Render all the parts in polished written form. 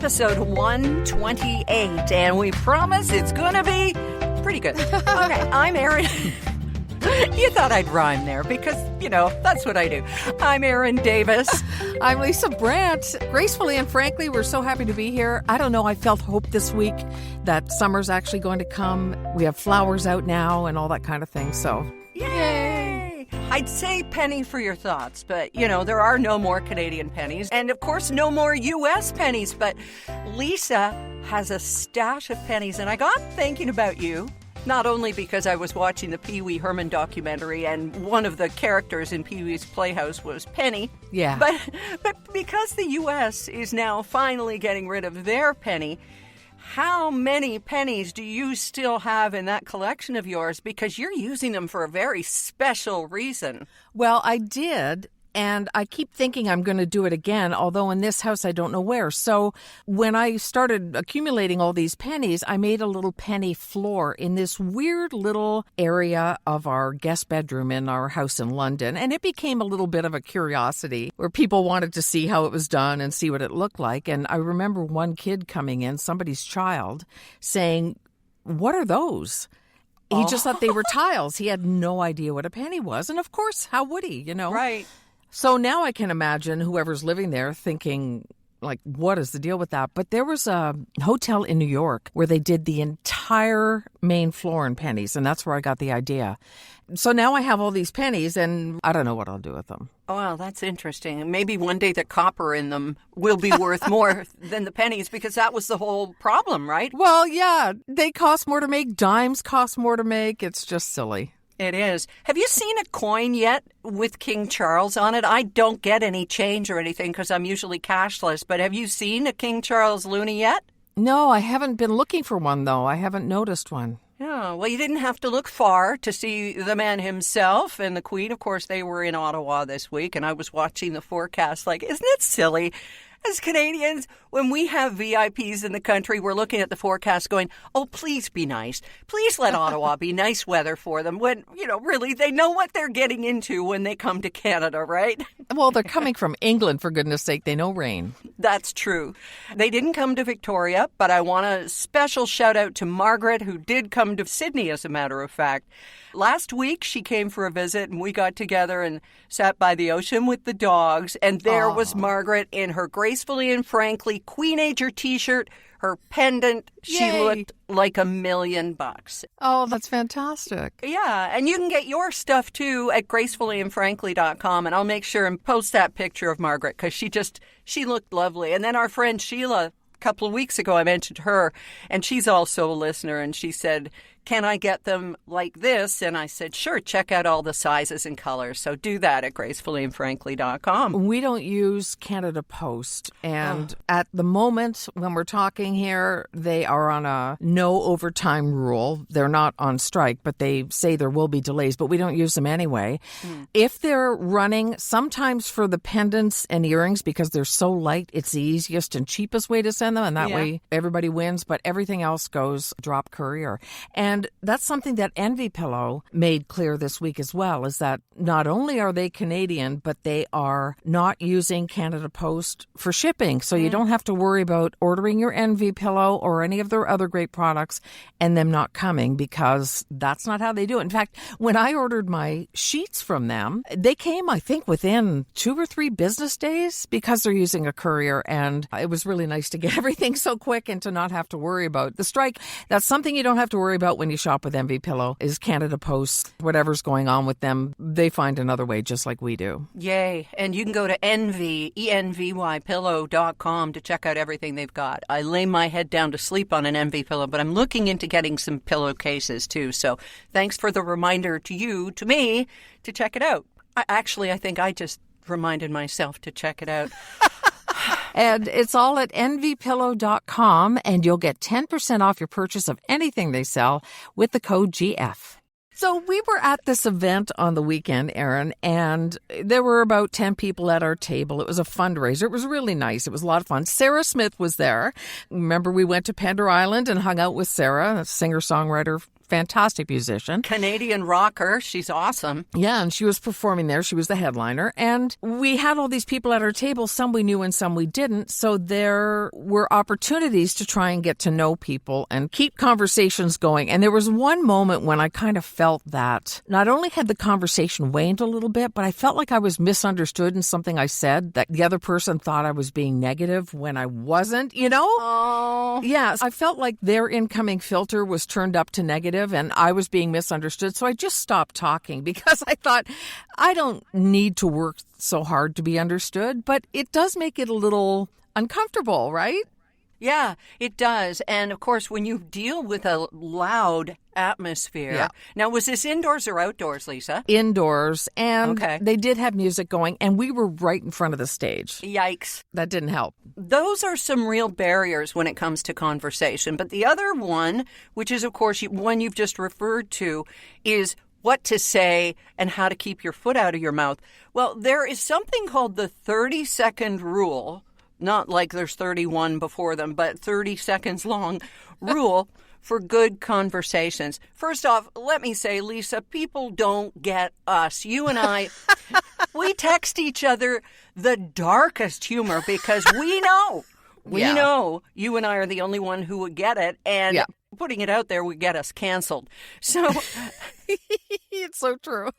episode 128, and we promise it's gonna be pretty good. Okay, I'm Erin. You thought I'd rhyme there because, that's what I do. I'm Erin Davis. I'm Lisa Brandt. Gracefully and frankly, we're so happy to be here. I don't know, I felt hope this week that summer's actually going to come. We have flowers out now and all that kind of thing, so yay! I'd say penny for your thoughts, but, there are no more Canadian pennies. And, of course, no more U.S. pennies. But Lisa has a stash of pennies, and I got thinking about you. Not only because I was watching the Pee Wee Herman documentary and one of the characters in Pee Wee's Playhouse was Penny. Yeah. But because the U.S. is now finally getting rid of their penny, how many pennies do you still have in that collection of yours? Because you're using them for a very special reason. Well, I did. And I keep thinking I'm going to do it again, although in this house I don't know where. So when I started accumulating all these pennies, I made a little penny floor in this weird little area of our guest bedroom in our house in London. And it became a little bit of a curiosity where people wanted to see how it was done and see what it looked like. And I remember one kid coming in, somebody's child, saying, "What are those?" He just thought they were tiles. He had no idea what a penny was. And of course, how would he, Right. So now I can imagine whoever's living there thinking, what is the deal with that? But there was a hotel in New York where they did the entire main floor in pennies, and that's where I got the idea. So now I have all these pennies, and I don't know what I'll do with them. Oh, well, that's interesting. Maybe one day the copper in them will be worth more than the pennies, because that was the whole problem, right? Well, yeah, they cost more to make. Dimes cost more to make. It's just silly. It is. Have you seen a coin yet with King Charles on it? I don't get any change or anything because I'm usually cashless, but have you seen a King Charles loonie yet? No, I haven't been looking for one, though. I haven't noticed one. Yeah, well, you didn't have to look far to see the man himself and the Queen. Of course, they were in Ottawa this week, and I was watching the forecast isn't it silly? As Canadians, when we have VIPs in the country, we're looking at the forecast going, oh, please be nice. Please let Ottawa be nice weather for them when, really, they know what they're getting into when they come to Canada, right? Well, they're coming from England, for goodness sake. They know rain. That's true. They didn't come to Victoria, but I want a special shout out to Margaret, who did come to Sydney, as a matter of fact. Last week, she came for a visit, and we got together and sat by the ocean with the dogs. And there was Margaret in her Gracefully and Frankly Queenager t-shirt, her pendant. Yay. She looked like $1 million. Oh, that's fantastic. Yeah, and you can get your stuff, too, at gracefullyandfrankly.com. And I'll make sure and post that picture of Margaret because she looked lovely. And then our friend Sheila, a couple of weeks ago, I mentioned her, and she's also a listener, and she said, "Can I get them like this?" And I said, sure, check out all the sizes and colors. So do that at gracefullyandfrankly.com. We don't use Canada Post. And at the moment, when we're talking here, they are on a no overtime rule. They're not on strike, but they say there will be delays, but we don't use them anyway. If they're running, sometimes for the pendants and earrings, because they're so light, it's the easiest and cheapest way to send them. And that way everybody wins, but everything else goes drop courier. And that's something that Envy Pillow made clear this week as well, is that not only are they Canadian, but they are not using Canada Post for shipping. So you don't have to worry about ordering your Envy Pillow or any of their other great products and them not coming, because that's not how they do it. In fact, when I ordered my sheets from them, they came, I think, within 2 or 3 business days because they're using a courier. And it was really nice to get everything so quick and to not have to worry about the strike. That's something you don't have to worry about when you shop with Envy Pillow, is Canada Post. Whatever's going on with them, they find another way just like we do. Yay. And you can go to envypillow.com to check out everything they've got. I lay my head down to sleep on an Envy pillow, but I'm looking into getting some pillowcases too. So thanks for the reminder to me, to check it out. I think I just reminded myself to check it out. And it's all at envypillow.com, and you'll get 10% off your purchase of anything they sell with the code GF. So we were at this event on the weekend, Erin, and there were about 10 people at our table. It was a fundraiser. It was really nice. It was a lot of fun. Sarah Smith was there. Remember, we went to Pender Island and hung out with Sarah, a singer-songwriter fantastic musician. Canadian rocker. She's awesome. Yeah, and she was performing there. She was the headliner. And we had all these people at our table. Some we knew and some we didn't. So there were opportunities to try and get to know people and keep conversations going. And there was one moment when I kind of felt that not only had the conversation waned a little bit, but I felt like I was misunderstood in something I said, that the other person thought I was being negative when I wasn't, Oh. Yes, I felt like their incoming filter was turned up to negative and I was being misunderstood. So I just stopped talking because I thought I don't need to work so hard to be understood, but it does make it a little uncomfortable, right? Yeah, it does. And of course, when you deal with a loud atmosphere. Yeah. Now, was this indoors or outdoors, Lisa? Indoors, and Okay. they did have music going, and we were right in front of the stage. Yikes. That didn't help. Those are some real barriers when it comes to conversation. But the other one, which is, of course, one you've just referred to, is what to say and how to keep your foot out of your mouth. Well, there is something called the 30-second rule. Not like there's 31 before them, but 30 seconds long rule for good conversations. First off, let me say, Lisa, people don't get us. You and I, we text each other the darkest humor because we know you and I are the only one who would get it. And putting it out there would get us canceled. So it's so true.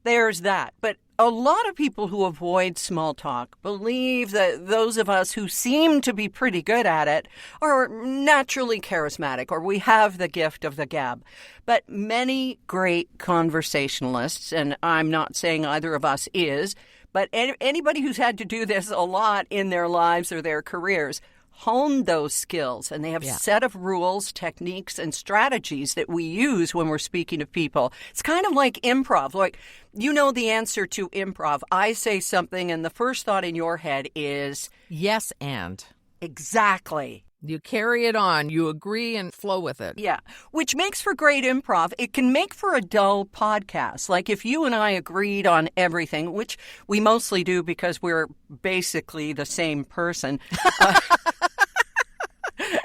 There's that. But a lot of people who avoid small talk believe that those of us who seem to be pretty good at it are naturally charismatic, or we have the gift of the gab. But many great conversationalists, and I'm not saying either of us is, but anybody who's had to do this a lot in their lives or their careers, hone those skills, and they have a set of rules, techniques, and strategies that we use when we're speaking to people. It's kind of like improv. Like, you know the answer to improv. I say something, and the first thought in your head is... Yes, and. Exactly. You carry it on. You agree and flow with it. Yeah, which makes for great improv. It can make for a dull podcast. Like if you and I agreed on everything, which we mostly do because we're basically the same person.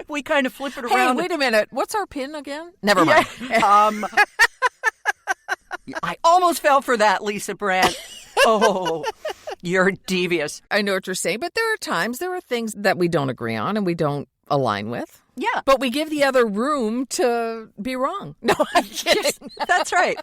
We kind of flip it around. Hey, wait a minute. What's our pin again? Never mind. I almost fell for that, Lisa Brandt. Oh, you're devious. I know what you're saying, but there are things that we don't agree on and we don't align with. Yeah. But we give the other room to be wrong. No, I'm kidding. That's right.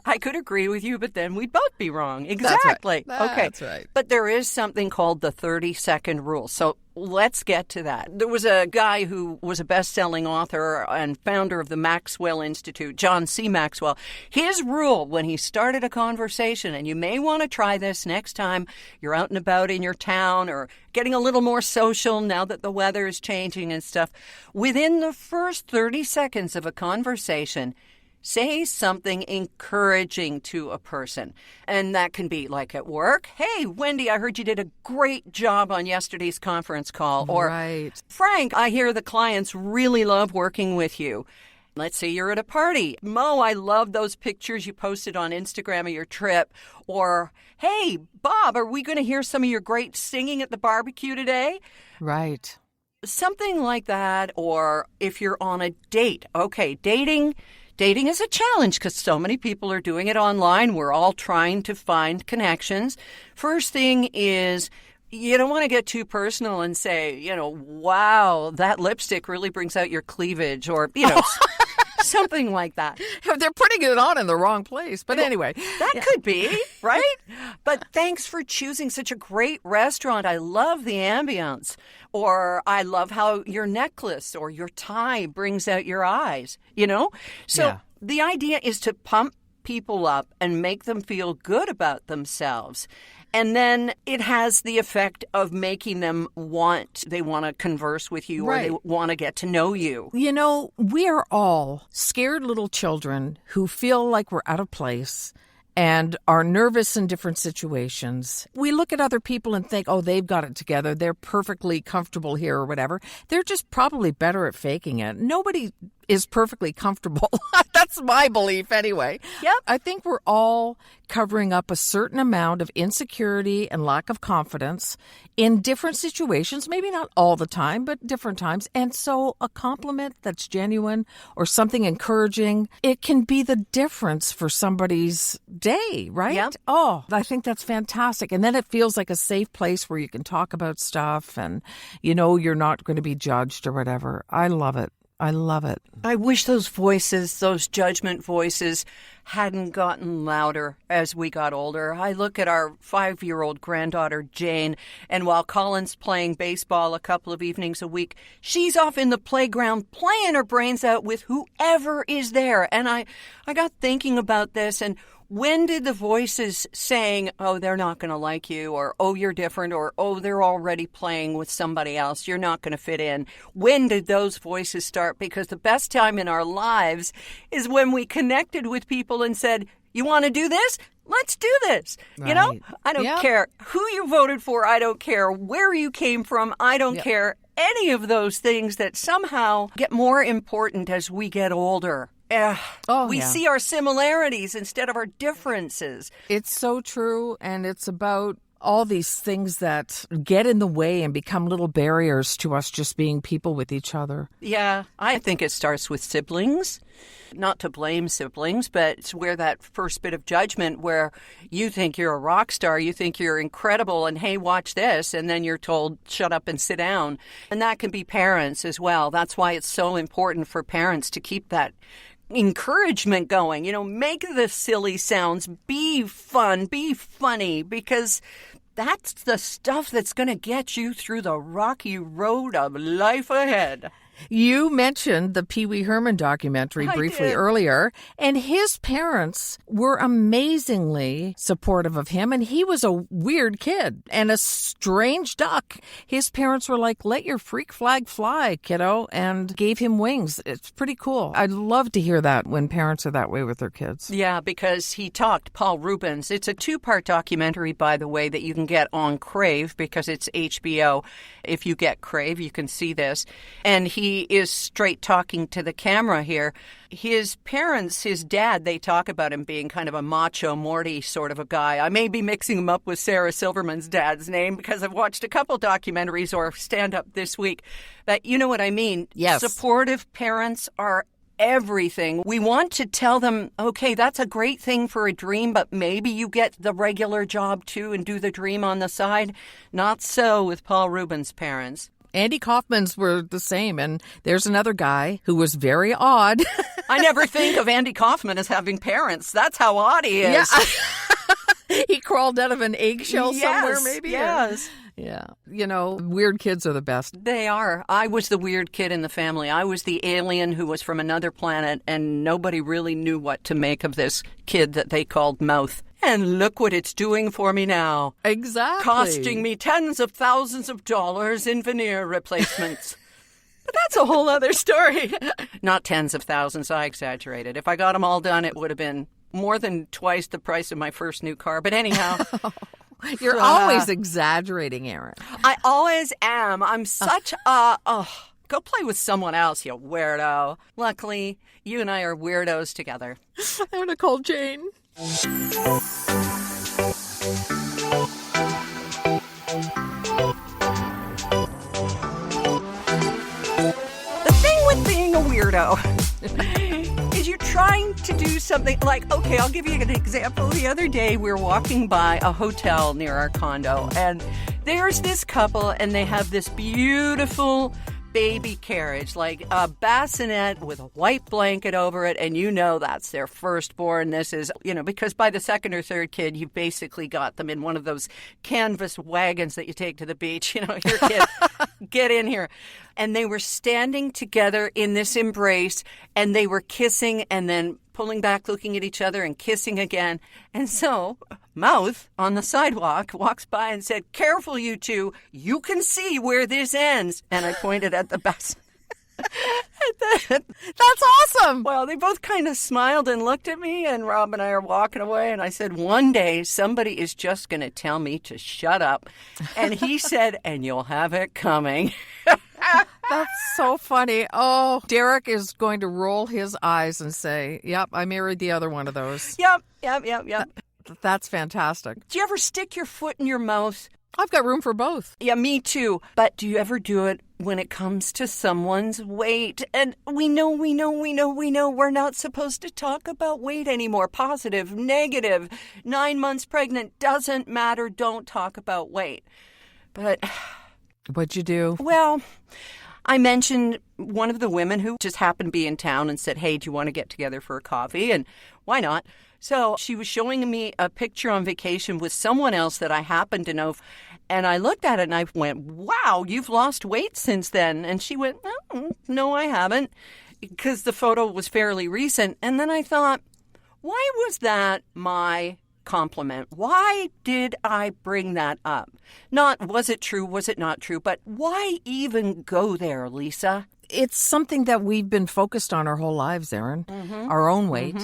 I could agree with you, but then we'd both be wrong. Exactly. Okay. That's right. But there is something called the 30-second rule. So let's get to that. There was a guy who was a best-selling author and founder of the Maxwell Institute, John C. Maxwell. His rule when he started a conversation, and you may want to try this next time you're out and about in your town or getting a little more social now that the weather is changing and stuff. Within the first 30 seconds of a conversation, say something encouraging to a person. And that can be like at work. Hey, Wendy, I heard you did a great job on yesterday's conference call. Or, right. Frank, I hear the clients really love working with you. Let's say you're at a party. Mo, I love those pictures you posted on Instagram of your trip. Or, hey, Bob, are we going to hear some of your great singing at the barbecue today? Right. Something like that. Or if you're on a date. Okay, dating is a challenge because so many people are doing it online. We're all trying to find connections. First thing is, you don't want to get too personal and say, wow, that lipstick really brings out your cleavage, or, something like that. They're putting it on in the wrong place. But anyway. That could be, right? But thanks for choosing such a great restaurant. I love the ambience. Or I love how your necklace or your tie brings out your eyes, So the idea is to pump people up and make them feel good about themselves. And then it has the effect of making them want to converse with you, right, or they want to get to know you. We are all scared little children who feel like we're out of place and are nervous in different situations. We look at other people and think, oh, they've got it together. They're perfectly comfortable here or whatever. They're just probably better at faking it. Nobody is perfectly comfortable. That's my belief anyway. Yep. I think we're all covering up a certain amount of insecurity and lack of confidence in different situations, maybe not all the time, but different times. And so a compliment that's genuine or something encouraging, it can be the difference for somebody's day, right? Yep. Oh, I think that's fantastic. And then it feels like a safe place where you can talk about stuff and you're not going to be judged or whatever. I love it. I love it. I wish those voices, those judgment voices, hadn't gotten louder as we got older. I look at our 5-year-old granddaughter, Jane, and while Colin's playing baseball a couple of evenings a week, she's off in the playground playing her brains out with whoever is there. And I got thinking about this, and when did the voices saying, oh, they're not going to like you, or oh, you're different, or oh, they're already playing with somebody else, you're not going to fit in, when did those voices start? Because the best time in our lives is when we connected with people and said, you want to do this? Let's do this. Right. I don't care who you voted for. I don't care where you came from. I don't care any of those things that somehow get more important as we get older. We see our similarities instead of our differences. It's so true, and it's about all these things that get in the way and become little barriers to us just being people with each other. Yeah, I think it starts with siblings. Not to blame siblings, but it's where that first bit of judgment where you think you're a rock star, you think you're incredible, and hey, watch this, and then you're told, shut up and sit down. And that can be parents as well. That's why it's so important for parents to keep that encouragement going. Make the silly sounds, be fun, be funny, because that's the stuff that's going to get you through the rocky road of life ahead. You mentioned the Pee Wee Herman documentary briefly earlier, and his parents were amazingly supportive of him, and he was a weird kid and a strange duck. His parents were like, let your freak flag fly, kiddo, and gave him wings. It's pretty cool. I'd love to hear that when parents are that way with their kids. Yeah, because he talked, Paul Rubens. It's a 2-part documentary, by the way, that you can get on Crave because it's HBO. If you get Crave, you can see this. And he is straight talking to the camera here. His parents, his dad, they talk about him being kind of a macho Morty sort of a guy. I may be mixing him up with Sarah Silverman's dad's name because I've watched a couple documentaries or stand-up this week. But you know what I mean? Yes. Supportive parents are everything. We want to tell them, okay, that's a great thing for a dream, but maybe you get the regular job too and do the dream on the side. Not so with Paul Rubens' parents. Andy Kaufman's were the same, and there's another guy who was very odd. I never think of Andy Kaufman as having parents. That's how odd he is. Yeah. He crawled out of an eggshell somewhere, maybe? Yes. Yeah. Weird kids are the best. They are. I was the weird kid in the family. I was the alien who was from another planet, and nobody really knew what to make of this kid that they called Mouth. And look what it's doing for me now. Exactly. Costing me tens of thousands of dollars in veneer replacements. But that's a whole other story. Not tens of thousands, I exaggerated. If I got them all done, it would have been more than twice the price of my first new car. But anyhow. You're always exaggerating, Erin. I always am. I'm such a... go play with someone else, you weirdo. Luckily, you and I are weirdos together. I'm going to call Jane. The thing with being a weirdo is you're trying to do something like, okay, I'll give you an example. The other day we were walking by a hotel near our condo, and there's this couple, and they have this beautiful baby carriage, like a bassinet with a white blanket over it, and that's their firstborn. This is, because by the second or third kid, you've basically got them in one of those canvas wagons that you take to the beach. Here, kid, get in here. And they were standing together in this embrace, and they were kissing and then pulling back, looking at each other and kissing again. And so Mouth on the sidewalk walks by and said, careful, you two. You can see where this ends. And I pointed at the bassinet. That's awesome. Well, they both kind of smiled and looked at me, and Rob and I are walking away, and I said, one day somebody is just going to tell me to shut up. And he said, and you'll have it coming. That's so funny. Oh, Derek is going to roll his eyes and say, yep, I married the other one of those. Yep. That's fantastic. Do you ever stick your foot in your mouth? I've got room for both. Yeah, me too. But do you ever do it when it comes to someone's weight? And we know we're not supposed to talk about weight anymore. Positive, negative, 9 months pregnant, doesn't matter. Don't talk about weight. But what'd you do? Well, I mentioned one of the women who just happened to be in town and said, hey, do you want to get together for a coffee? And why not? So she was showing me a picture on vacation with someone else that I happened to know. And I looked at it and I went, wow, you've lost weight since then. And she went, oh, no, I haven't, because the photo was fairly recent. And then I thought, why was that my compliment? Why did I bring that up? Not was it true, was it not true, but why even go there, Lisa? It's something that we've been focused on our whole lives, Erin, our own weight.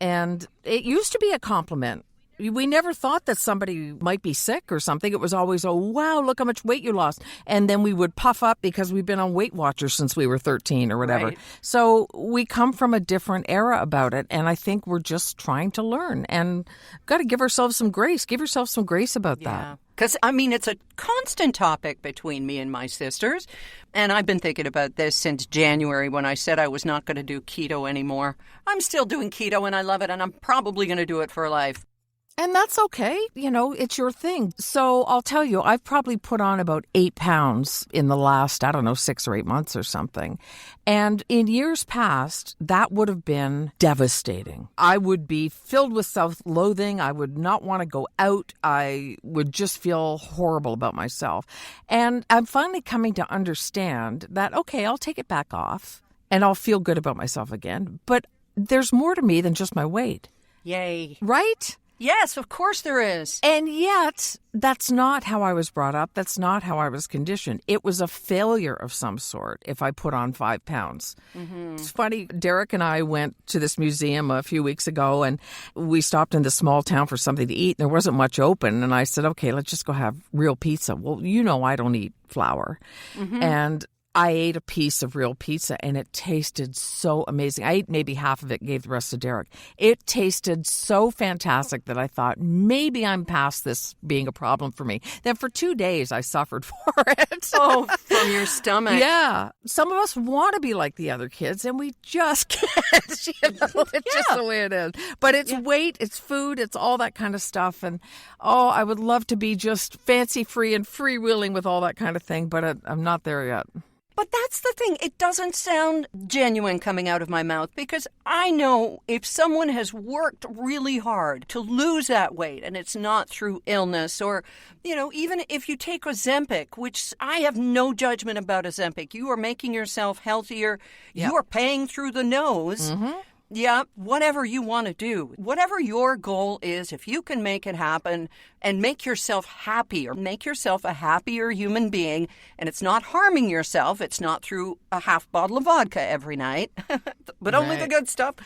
And it used to be a compliment. We never thought that somebody might be sick or something. It was always, oh, wow, look how much weight you lost. And then we would puff up because we've been on Weight Watchers since we were 13 or whatever. Right. So we come from a different era about it. And I think we're just trying to learn and got to give ourselves some grace. Give yourself some grace about that. Because, it's a constant topic between me and my sisters. And I've been thinking about this since January when I said I was not going to do keto anymore. I'm still doing keto and I love it, and I'm probably going to do it for life. And that's okay. It's your thing. So I'll tell you, I've probably put on about 8 pounds in the last, 6 or 8 months or something. And in years past, that would have been devastating. I would be filled with self-loathing. I would not want to go out. I would just feel horrible about myself. And I'm finally coming to understand that, okay, I'll take it back off and I'll feel good about myself again. But there's more to me than just my weight. Yay. Right? Yes, of course there is. And yet, that's not how I was brought up. That's not how I was conditioned. It was a failure of some sort if I put on 5 pounds. It's funny, Derek and I went to this museum a few weeks ago, and we stopped in this small town for something to eat. There wasn't much open, and I said, okay, let's just go have real pizza. Well, I don't eat flour. And I ate a piece of real pizza, and it tasted so amazing. I ate maybe half of it, gave the rest to Derek. It tasted so fantastic that I thought, maybe I'm past this being a problem for me. Then for 2 days, I suffered for it. Oh, from your stomach. Yeah. Some of us want to be like the other kids, and we just can't. It's just the way it is. But it's weight, it's food, it's all that kind of stuff. And, I would love to be just fancy-free and freewheeling with all that kind of thing, but I'm not there yet. But that's the thing. It doesn't sound genuine coming out of my mouth, because I know if someone has worked really hard to lose that weight and it's not through illness or, even if you take Ozempic, which I have no judgment about Ozempic, you are making yourself healthier. Yep. You are paying through the nose. Yeah, whatever you want to do, whatever your goal is, if you can make it happen and make yourself happier, make yourself a happier human being, and it's not harming yourself, it's not through a half bottle of vodka every night, but only the good stuff.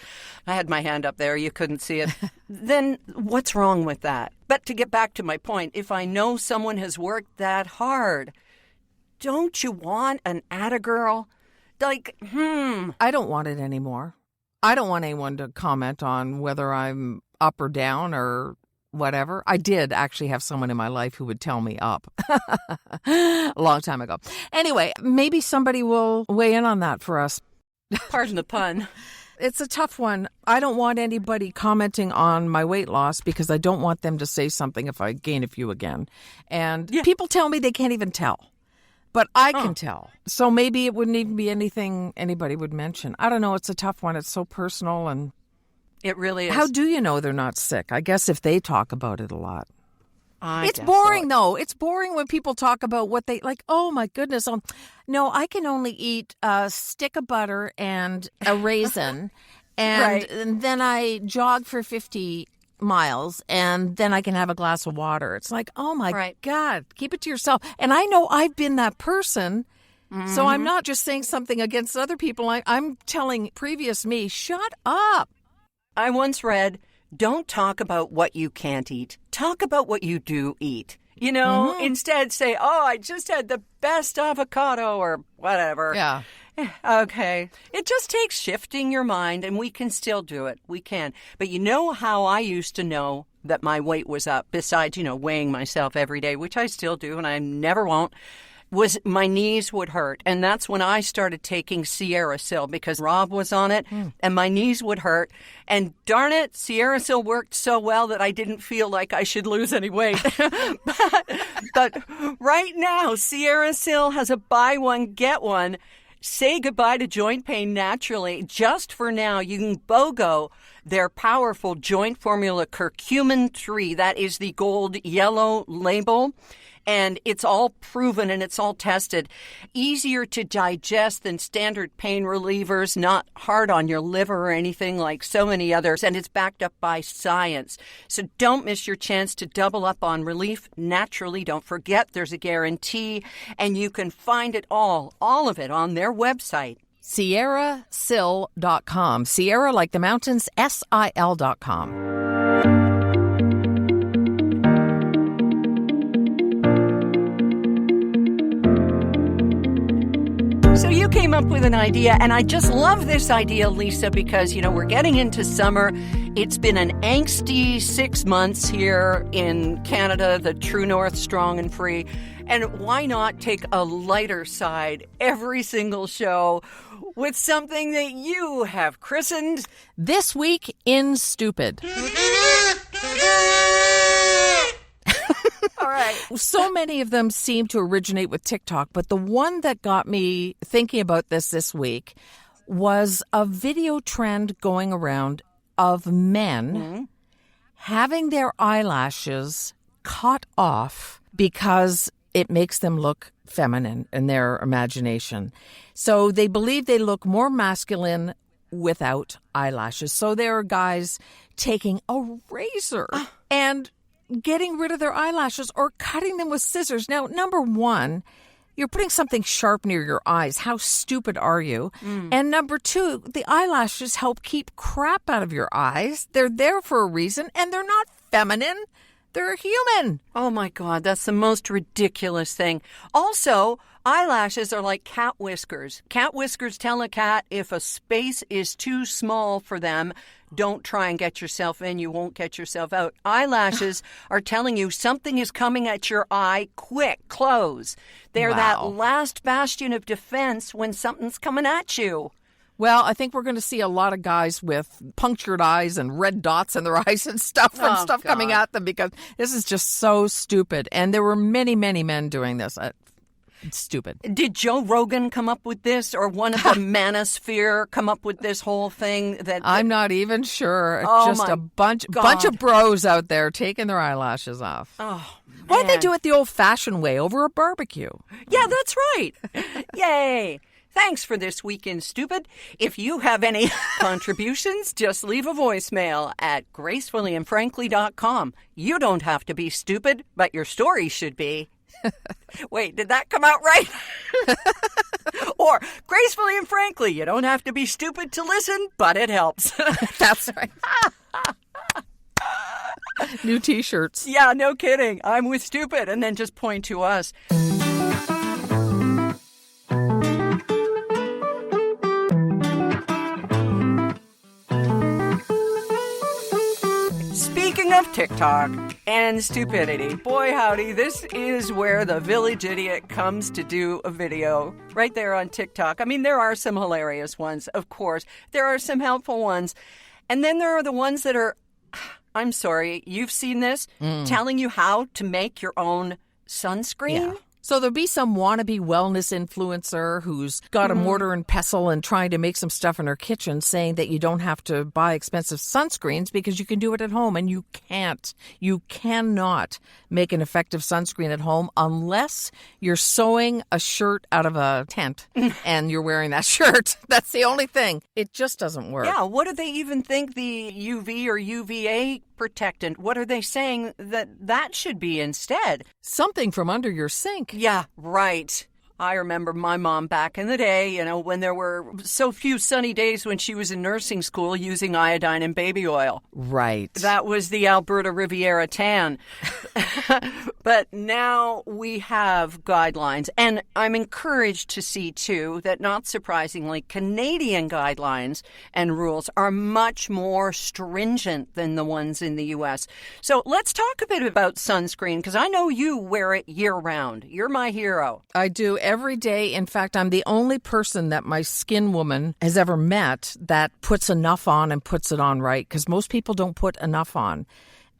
I had my hand up there, you couldn't see it. Then what's wrong with that? But to get back to my point, if I know someone has worked that hard, don't you want an atta-girl? I don't want it anymore. I don't want anyone to comment on whether I'm up or down or whatever. I did actually have someone in my life who would tell me up a long time ago. Anyway, maybe somebody will weigh in on that for us. Pardon the pun. It's a tough one. I don't want anybody commenting on my weight loss because I don't want them to say something if I gain a few again. And people tell me they can't even tell. But I can tell. So maybe it wouldn't even be anything anybody would mention. I don't know. It's a tough one. It's so personal. And it really is. How do you know they're not sick? I guess if they talk about it a lot. It's guess boring, so. though. It's boring when people talk about what they like. Oh, my goodness. No, I can only eat a stick of butter and a raisin. And then I jog for 50 miles, and then I can have a glass of water. It's like, oh my God, keep it to yourself. And I know I've been that person, so I'm not just saying something against other people. I'm telling previous me, shut up. I once read, don't talk about what you can't eat. Talk about what you do eat. You know, instead say, oh, I just had the best avocado or whatever. Yeah. Okay. It just takes shifting your mind, and we can still do it. We can. But you know how I used to know that my weight was up, besides, weighing myself every day, which I still do, and I never won't, was my knees would hurt. And that's when I started taking Sierra Sil, because Rob was on it, and my knees would hurt. And darn it, Sierra Sil worked so well that I didn't feel like I should lose any weight. but right now, Sierra Sil has a buy one, get one. Say goodbye to joint pain naturally. Just for now, you can BOGO their powerful joint formula curcumin 3. That is the gold yellow label. And it's all proven and it's all tested. Easier to digest than standard pain relievers, not hard on your liver or anything like so many others. And it's backed up by science. So don't miss your chance to double up on relief naturally. Don't forget there's a guarantee. And you can find it all of it on their website. SierraSil.com. Sierra like the mountains, SIL.com. So you came up with an idea, and I just love this idea, Lisa, because, we're getting into summer. It's been an angsty 6 months here in Canada, the true north, strong and free. And why not take a lighter side every single show with something that you have christened This Week in Stupid. All right. So many of them seem to originate with TikTok, but the one that got me thinking about this week was a video trend going around of men having their eyelashes cut off because it makes them look feminine in their imagination. So they believe they look more masculine without eyelashes. So there are guys taking a razor and getting rid of their eyelashes or cutting them with scissors. Now, number one, you're putting something sharp near your eyes. How stupid are you? And number two, the eyelashes help keep crap out of your eyes. They're there for a reason, and they're not feminine. They're human. Oh, my God. That's the most ridiculous thing. Also, eyelashes are like cat whiskers. Cat whiskers tell a cat if a space is too small for them, don't try and get yourself in. You won't get yourself out. Eyelashes are telling you something is coming at your eye. Quick, close. They're that last bastion of defense when something's coming at you. Well, I think we're going to see a lot of guys with punctured eyes and red dots in their eyes and stuff coming at them because this is just so stupid. And there were many, many men doing this. It's stupid. Did Joe Rogan come up with this, or one of the manosphere come up with this whole thing? I'm not even sure. Oh, just a bunch of bros out there taking their eyelashes off. Oh, why don't they do it the old-fashioned way over a barbecue? Yeah, that's right. Yay. Thanks for this Week in Stupid. If you have any contributions, just leave a voicemail at gracefullyandfrankly.com. You don't have to be stupid, but your story should be. Wait, did that come out right? Or, gracefully and frankly, you don't have to be stupid to listen, but it helps. That's right. New T-shirts. Yeah, no kidding. I'm with stupid, and then just point to us. Speaking of TikTok and stupidity, boy howdy, this is where the village idiot comes to do a video right there on TikTok. I mean, there are some hilarious ones, of course. There are some helpful ones. And then there are the ones that are, I'm sorry, you've seen this, telling you how to make your own sunscreen. Yeah. So there'll be some wannabe wellness influencer who's got a mortar and pestle and trying to make some stuff in her kitchen saying that you don't have to buy expensive sunscreens because you can do it at home. And you can't. You cannot make an effective sunscreen at home unless you're sewing a shirt out of a tent and you're wearing that shirt. That's the only thing. It just doesn't work. Yeah, what do they even think the UV or UVA protectant, what are they saying that should be instead? Something from under your sink. Yeah, right. I remember my mom back in the day, when there were so few sunny days when she was in nursing school using iodine and baby oil. Right. That was the Alberta Riviera tan. But now we have guidelines. And I'm encouraged to see, too, that not surprisingly, Canadian guidelines and rules are much more stringent than the ones in the U.S. So let's talk a bit about sunscreen, because I know you wear it year-round. You're my hero. I do every day. In fact, I'm the only person that my skin woman has ever met that puts enough on and puts it on right, because most people don't put enough on.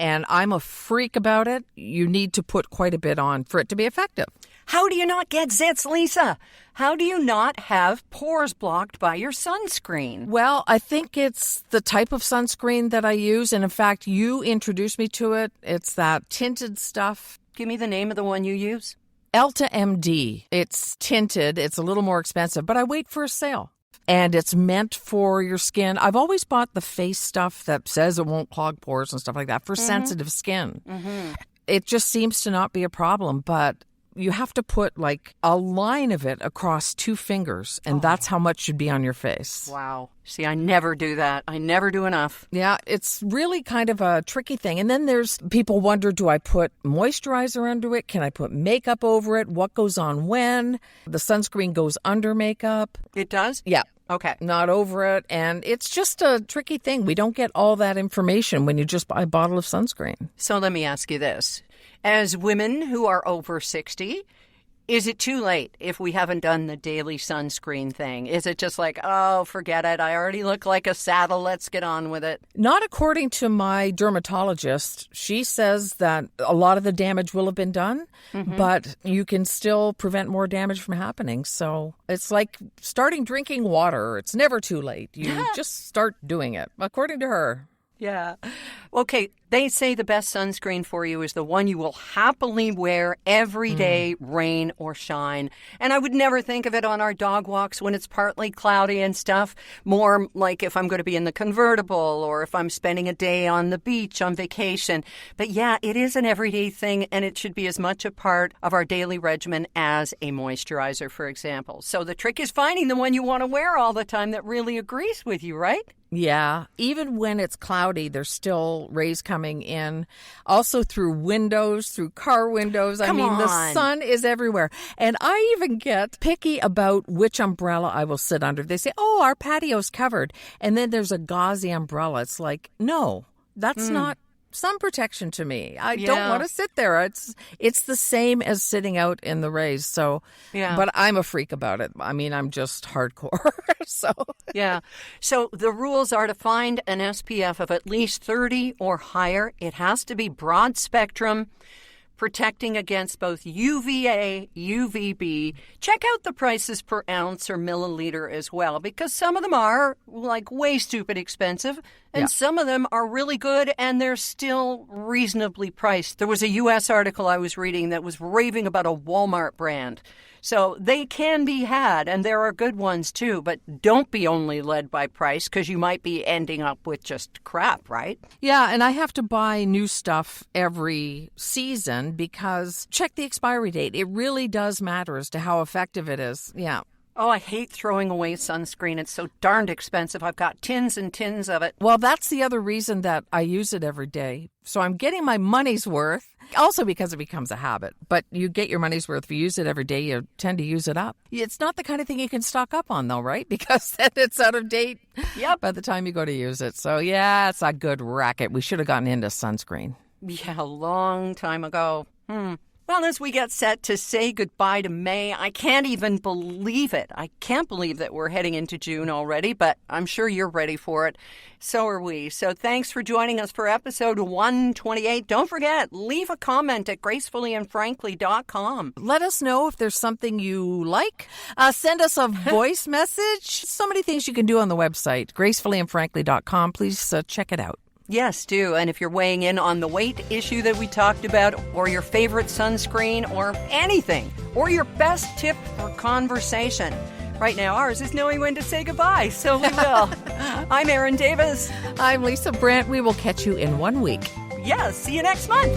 And I'm a freak about it. You need to put quite a bit on for it to be effective. How do you not get zits, Lisa? How do you not have pores blocked by your sunscreen? Well, I think it's the type of sunscreen that I use. And in fact, you introduced me to it. It's that tinted stuff. Give me the name of the one you use. Elta MD. It's tinted. It's a little more expensive, but I wait for a sale. And it's meant for your skin. I've always bought the face stuff that says it won't clog pores and stuff like that for sensitive skin. It just seems to not be a problem, but you have to put like a line of it across 2 fingers, and that's how much should be on your face. Wow. See, I never do that. I never do enough. Yeah, it's really kind of a tricky thing. And then there's people wonder, do I put moisturizer under it? Can I put makeup over it? What goes on when? The sunscreen goes under makeup. It does? Yeah. Okay. Not over it. And it's just a tricky thing. We don't get all that information when you just buy a bottle of sunscreen. So let me ask you this. As women who are over 60, is it too late if we haven't done the daily sunscreen thing? Is it just like, oh, forget it. I already look like a saddle. Let's get on with it. Not according to my dermatologist. She says that a lot of the damage will have been done, but you can still prevent more damage from happening. So it's like starting drinking water. It's never too late. You just start doing it, according to her. Yeah. Okay, they say the best sunscreen for you is the one you will happily wear every day, rain or shine. And I would never think of it on our dog walks when it's partly cloudy and stuff. More like if I'm going to be in the convertible or if I'm spending a day on the beach on vacation. But yeah, it is an everyday thing, and it should be as much a part of our daily regimen as a moisturizer, for example. So the trick is finding the one you want to wear all the time that really agrees with you, right? Yeah, even when it's cloudy, there's still rays coming in. Also through windows, through car windows. Come on. The sun is everywhere. And I even get picky about which umbrella I will sit under. They say, oh, our patio's covered. And then there's a gauzy umbrella. It's like, no, that's not sun protection to me. I don't want to sit there. It's the same as sitting out in the rays. So, but I'm a freak about it. I mean, I'm just hardcore. So the rules are to find an SPF of at least 30 or higher. It has to be broad spectrum, protecting against both UVA, UVB. Check out the prices per ounce or milliliter as well, because some of them are like way stupid expensive, and some of them are really good and they're still reasonably priced. There was a U.S. article I was reading that was raving about a Walmart brand. So they can be had, and there are good ones too, but don't be only led by price, because you might be ending up with just crap, right? Yeah, and I have to buy new stuff every season because check the expiry date. It really does matter as to how effective it is. Yeah. Oh, I hate throwing away sunscreen. It's so darned expensive. I've got tins and tins of it. Well, that's the other reason that I use it every day. So I'm getting my money's worth. Also because it becomes a habit. But you get your money's worth. If you use it every day, you tend to use it up. It's not the kind of thing you can stock up on, though, right? Because then it's out of date by the time you go to use it. So, yeah, it's a good racket. We should have gotten into sunscreen. Yeah, a long time ago. Well, as we get set to say goodbye to May, I can't even believe it. I can't believe that we're heading into June already, but I'm sure you're ready for it. So are we. So thanks for joining us for episode 128. Don't forget, leave a comment at gracefullyandfrankly.com. Let us know if there's something you like. Send us a voice message. So many things you can do on the website, gracefullyandfrankly.com. Please check it out. Yes, do. And if you're weighing in on the weight issue that we talked about, or your favorite sunscreen, or anything, or your best tip for conversation, right now ours is knowing when to say goodbye, so we will. I'm Erin Davis. I'm Lisa Brandt. We will catch you in 1 week. Yes, see you next month.